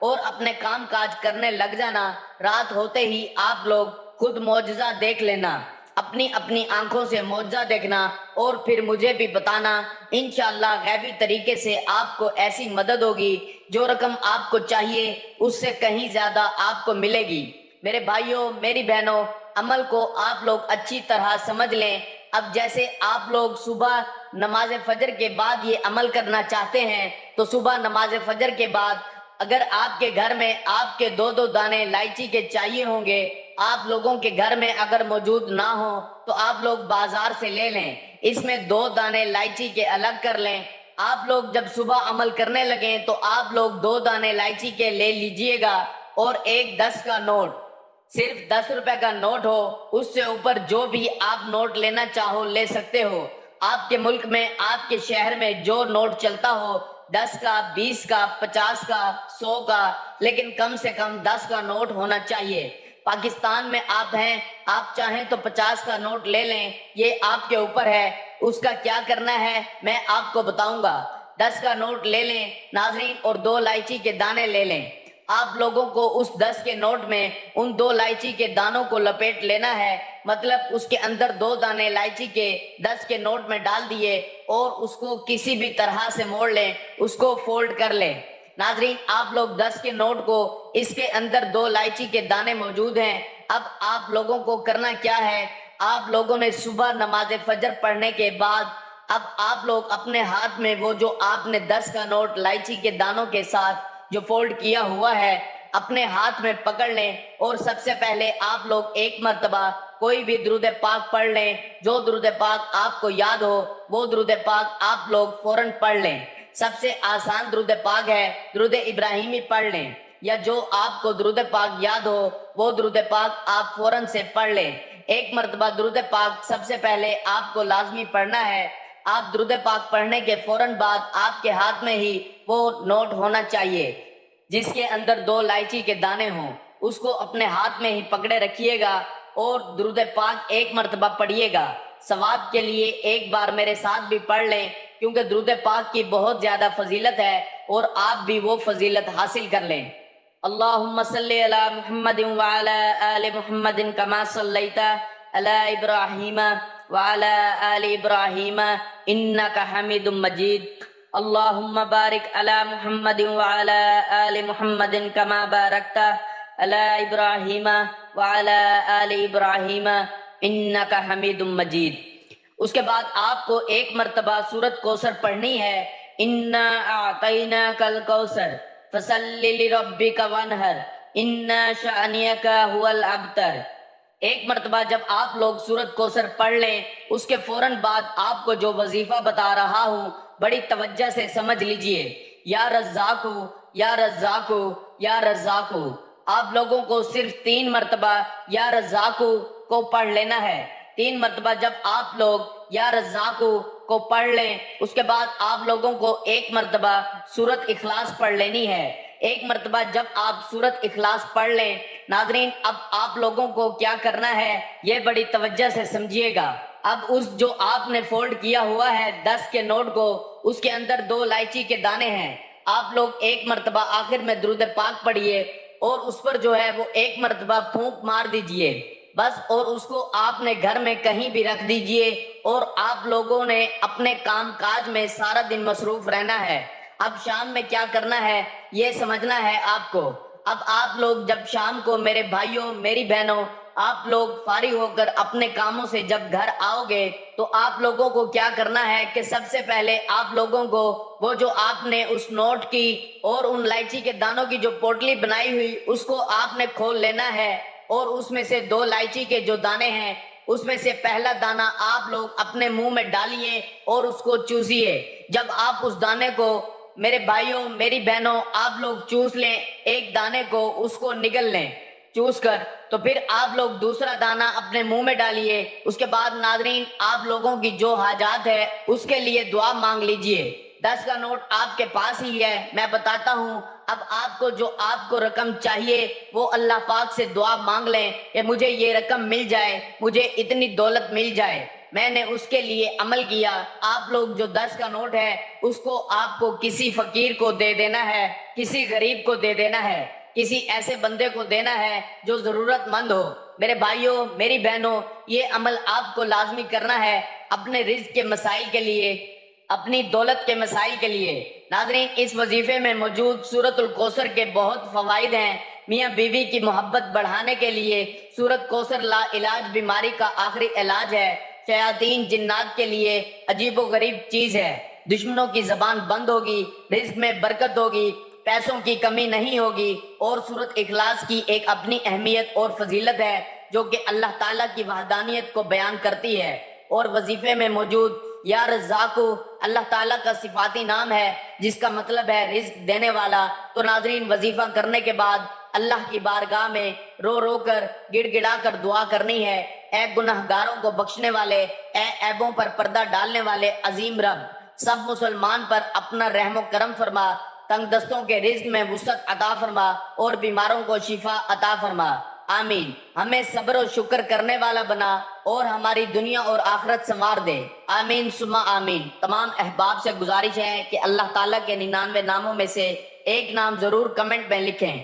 اور اپنے کام کاج کرنے لگ جانا۔ رات ہوتے ہی آپ لوگ خود معجزہ دیکھ لینا، اپنی اپنی آنکھوں سے معجزہ دیکھنا اور پھر مجھے بھی بتانا۔ انشاءاللہ غیبی طریقے سے آپ کو ایسی مدد ہوگی، جو رقم آپ کو چاہیے اس سے کہیں زیادہ آپ کو ملے گی۔ میرے بھائیوں، میری بہنوں، عمل کو آپ لوگ اچھی طرح سمجھ لیں۔ اب جیسے آپ لوگ صبح نماز فجر کے بعد یہ عمل کرنا چاہتے ہیں، تو صبح نماز فجر کے بعد اگر آپ کے گھر میں آپ کے 2 دانے الائچی کے چاہیے ہوں گے، آپ لوگوں کے گھر میں اگر موجود نہ ہو تو آپ لوگ بازار سے لے لیں، اس میں 2 دانے الائچی کے الگ کر لیں۔ آپ لوگ جب صبح عمل کرنے لگیں تو آپ لوگ 2 دانے الائچی کے لے لیجئے گا، اور ایک 10 کا نوٹ، صرف 10 روپے کا نوٹ ہو، اس سے اوپر جو بھی آپ نوٹ لینا چاہو لے سکتے ہو۔ آپ کے ملک میں، آپ کے شہر میں جو نوٹ چلتا ہو، 10 کا، 20 کا، 50 کا، 100 کا، لیکن کم سے کم 10 کا نوٹ ہونا چاہیے۔ پاکستان میں آپ ہیں، آپ چاہیں تو 50 کا نوٹ لے لیں، یہ آپ کے اوپر ہے۔ اس کا کیا کرنا ہے میں آپ کو بتاؤں گا۔ 10 کا نوٹ لے لیں ناظرین، اور 2 الائچی کے دانے لے لیں۔ آپ لوگوں کو اس 10 کے نوٹ میں ان 2 الائچی کے دانوں کو لپیٹ لینا ہے، مطلب اس کے اندر 2 دانے الائچی کے 10 کے نوٹ میں ڈال دیے، اور اس کو کسی بھی طرح سے موڑ لیں، اس کو فولڈ کر لیں۔ ناظرین، آپ لوگ 10 کے نوٹ کو، اس کے اندر 2 الائچی کے دانے موجود ہیں۔ اب آپ لوگوں کو کرنا کیا ہے، آپ لوگوں نے صبح نماز فجر پڑھنے کے بعد اب آپ لوگ اپنے ہاتھ میں وہ جو آپ نے 10 کا نوٹ الائچی کے دانوں کے ساتھ جو فولڈ کیا ہوا ہے اپنے ہاتھ میں پکڑ لیں، اور سب سے پہلے آپ لوگ ایک مرتبہ کوئی بھی درود پاک پڑھ لیں۔ جو درود پاک آپ کو یاد ہو وہ درود پاک آپ لوگ فوراً پڑھ لیں۔ سب سے آسان درود پاک ہے، درود ابراہیمی پڑھ لیں، یا جو آپ کو درود پاک یاد ہو وہ درود پاک آپ فوراً سے پڑھ لیں۔ ایک مرتبہ درود پاک سب سے پہلے آپ کو لازمی پڑھنا ہے۔ آپ درود پاک پڑھنے کے فوراً بعد آپ کے ہاتھ میں ہی وہ نوٹ ہونا چاہیے جس کے اندر 2 الائچی کے دانے ہوں، اس کو اپنے ہاتھ میں ہی پکڑے رکھیے گا اور درود پاک ایک مرتبہ پڑھیے گا۔ ثواب کے لیے ایک بار میرے ساتھ بھی پڑھ لیں، کیونکہ درود پاک کی بہت زیادہ فضیلت ہے، اور آپ بھی وہ فضیلت حاصل کر لیں۔ اللہم صلی علی محمد وعلی آل محمد کما صلیت علی ابراہیم وعلی آل ابراہیم انک حمید مجید۔ اللہم بارک علی محمد وعلی آل محمد کما بارکت علی ابراہیم وعلی آل ابراہیم انک حمید مجید۔ اس کے بعد آپ کو ایک مرتبہ سورۃ کوثر پڑھنی ہے۔ انا اعطیناک الکوثر فصل لربک وانحر ان شانئک هو الابتر۔ ایک مرتبہ جب آپ لوگ سورۃ کوثر پڑھ لیں، اس کے فوراً بعد آپ کو جو وظیفہ بتا رہا ہوں بڑی توجہ سے سمجھ لیجئے۔ یا رزاقو، یا رزاقو، یا رزاقو۔ آپ لوگوں کو صرف 3 مرتبہ یا رزاقو کو پڑھ لینا ہے۔ 3 مرتبہ جب آپ لوگ یا رزاقو کو پڑھ لیں، اس کے بعد آپ لوگوں کو ایک مرتبہ سورۃ اخلاص پڑھ لینی ہے۔ ایک مرتبہ جب آپ سورۃ اخلاص پڑھ لیں، ناظرین اب آپ لوگوں کو کیا کرنا ہے یہ بڑی توجہ سے سمجھیے گا۔ اب اس جو آپ نے فولڈ کیا ہوا ہے 10 کے نوٹ کو، اس کے اندر 2 الائچی کے دانے ہیں۔ آپ لوگ ایک مرتبہ آخر میں درود پاک پڑھیے، اور اس پر جو ہے وہ ایک مرتبہ پھونک مار دیجئے بس، اور اس کو آپ نے گھر میں کہیں بھی رکھ دیجئے، اور آپ لوگوں نے اپنے کام کاج میں سارا دن مصروف رہنا ہے۔ اب شام میں کیا کرنا ہے یہ سمجھنا ہے آپ کو۔ اب آپ لوگ جب شام کو، میرے بھائیوں میری بہنوں، آپ لوگ فارغ ہو کر اپنے کاموں سے جب گھر آؤ گے تو آپ لوگوں کو کیا کرنا ہے کہ سب سے پہلے آپ لوگوں کو وہ جو آپ نے اس نوٹ کی اور ان الائچی کے دانوں کی جو پوٹلی بنائی ہوئی اس کو آپ نے کھول لینا ہے، اور اس میں سے 2 الائچی کے جو دانے ہیں اس میں سے پہلا دانہ آپ لوگ اپنے منہ میں ڈالیے اور اس کو چوسیے۔ جب آپ اس دانے کو، میرے بھائیوں میری بہنوں، آپ لوگ چوس لیں، ایک دانے کو اس کو نگل لیں چوس کر، تو پھر آپ لوگ دوسرا دانہ اپنے منہ میں ڈالیے۔ اس کے بعد ناظرین آپ لوگوں کی جو حاجات ہے اس کے لیے دعا مانگ لیجئے۔ 10 کا نوٹ آپ کے پاس ہی ہے، میں بتاتا ہوں۔ اب آپ کو جو آپ کو رقم چاہیے وہ اللہ پاک سے دعا مانگ لیں کہ مجھے یہ رقم مل جائے، مجھے اتنی دولت مل جائے۔ میں نے اس کے لیے عمل کیا۔ آپ لوگ جو 10 کا نوٹ ہے اس کو آپ کو کسی فقیر کو دے دینا ہے، کسی غریب کو دے دینا ہے، کسی ایسے بندے کو دینا ہے جو ضرورت مند ہو۔ میرے بھائیوں، میری بہنوں، یہ عمل آپ کو لازمی کرنا ہے اپنے رزق کے مسائل کے لیے، اپنی دولت کے مسائل کے لیے۔ ناظرین، اس وظیفے میں موجود سورۃ الکوثر کے بہت فوائد ہیں۔ میاں بیوی کی محبت بڑھانے کے لیے سورۃ کوثر لا علاج بیماری کا آخری علاج ہے۔ شیاطین جنات کے لیے عجیب و غریب چیز ہے۔ دشمنوں کی زبان بند ہوگی، رزق میں برکت ہوگی، پیسوں کی کمی نہیں ہوگی، اور سورۃ اخلاص کی ایک اپنی اہمیت اور فضیلت ہے جو کہ اللہ تعالیٰ کی وحدانیت کو بیان کرتی ہے۔ اور وظیفے میں موجود یا رزاقو اللہ تعالیٰ کا صفاتی نام ہے جس کا مطلب ہے رزق دینے والا۔ تو ناظرین، وظیفہ کرنے کے بعد اللہ کی بارگاہ میں رو رو کر گڑ گڑا کر دعا کرنی ہے۔ اے گناہگاروں کو بخشنے والے، اے عیبوں پر پردہ ڈالنے والے عظیم رب، سب مسلمان پر اپنا رحم و کرم فرما، تنگ دستوں کے رزق میں وسعت عطا فرما اور بیماروں کو شفا عطا فرما۔ آمین۔ ہمیں صبر و شکر کرنے والا بنا اور ہماری دنیا اور آخرت سنوار دے۔ آمین ثم آمین۔ تمام احباب سے گزارش ہے کہ اللہ تعالیٰ کے 99 ناموں میں سے ایک نام ضرور کمنٹ میں لکھیں۔